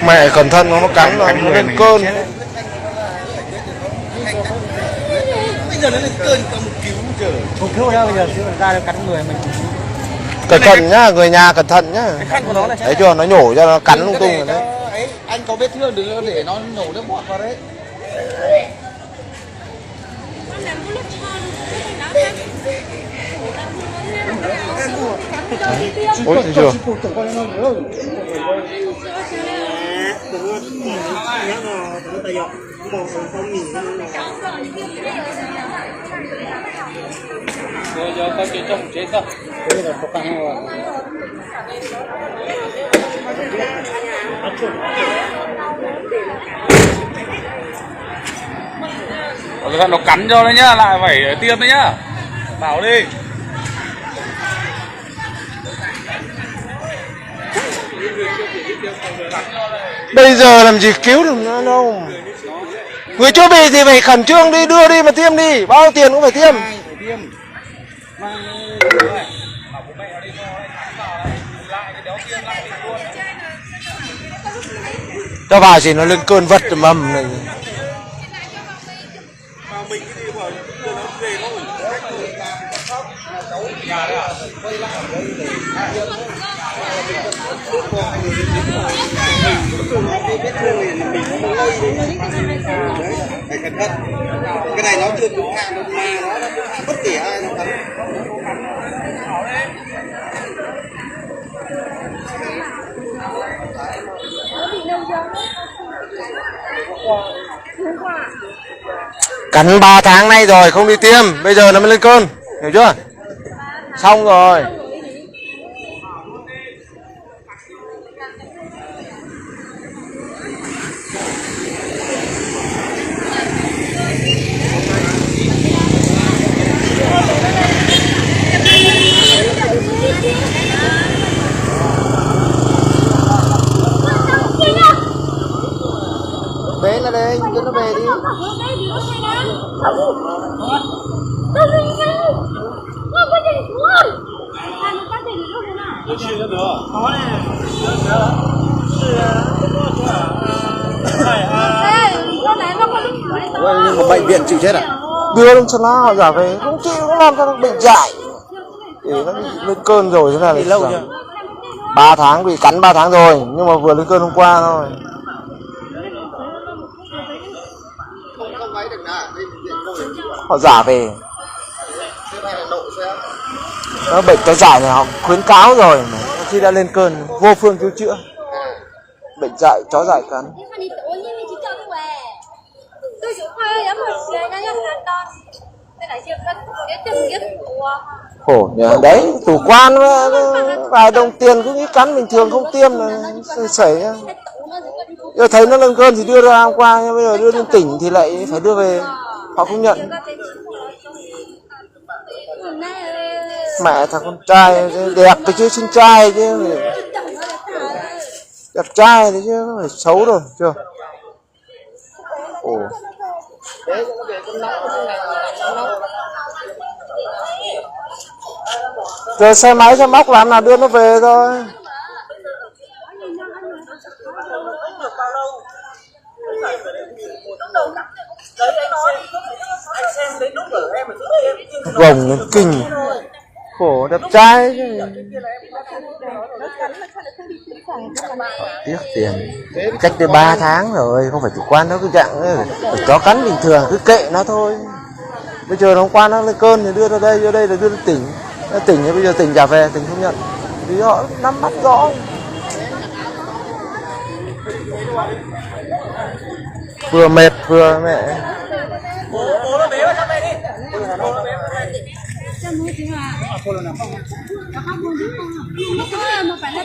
Mẹ cẩn thận nó cắn rồi, nó lên cơn. Bây giờ nó lên cơn tao một cứu trời. Không cứu đâu, bây giờ ra nó cắn người mình. Cẩn thận nhá, người nhà cẩn thận nhá. Thấy chưa, nó nhổ ra nó cắn lung tung rồi đấy. Ấy, anh có vết thương đừng để nó nổ nước bọt vào đấy. Ôi, thấy chưa? Giờ có chuyện trong chết không? Đây là có căng rồi. Nó cắn cho đấy nhá, lại phải tiêm đấy nhá. Bảo đi. Bây giờ làm gì cứu được nó đâu. Người chưa bị thì phải khẩn trương đi, đưa đi mà tiêm đi. Bao nhiêu tiền cũng phải tiêm. Cho vào thì nó lên cơn vật mầm này. Phải cẩn thận. Cái này nó chưa đúng hạn đâu mà nó bất kể ai nó cắn. Cắn 3 tháng nay rồi không đi tiêm, bây giờ nó mới lên cơn, hiểu chưa? Xong rồi. Bé là đây, cho nó về đi. Nhưng mà bệnh viện chịu chết à? Đưa lên cho nó họ giả về, không chịu, không làm cho nó bệnh dại. Để nó bị lên cơn rồi thế nào là lâu chưa? 3 tháng, bị cắn 3 tháng rồi, nhưng mà vừa lên cơn hôm qua thôi. Họ giả về. Nó bệnh kéo dài này họ khuyến cáo rồi mà khi đã lên cơn vô phương cứu chữa. Bệnh dại, chó dại cắn. Khổ nhỉ, đấy, chủ quan vài đồng tiền cứ nghĩ cắn bình thường không tiêm là xảy nhá. Giờ thấy nó lên cơn thì đưa ra hôm qua, nhưng bây giờ đưa lên tỉnh thì lại phải đưa về, họ không nhận. Mẹ thằng con trai đẹp thì chứ, xinh trai chứ, đẹp trai thì chứ, không phải xấu đâu, chưa? Ồ. Giờ xe máy xe móc làm nào đưa nó về thôi. Gồng lên kinh. Khổ đẹp trai chứ. Tiếc tiền. Cách đây 3 tháng rồi, không phải chủ quan nó cứ dạng ấy. Chó cắn bình thường cứ kệ nó thôi. Bây giờ hôm qua nó lên cơn thì đưa ra đây là đưa lên tỉnh. Tỉnh thì bây giờ tỉnh trả về, tỉnh không nhận. Vì họ nắm bắt rõ. Vừa mệt vừa mẹ. Bố nó bế vào trong đây đi. Bố nó bế vào đây. Nó không muốn nó phải là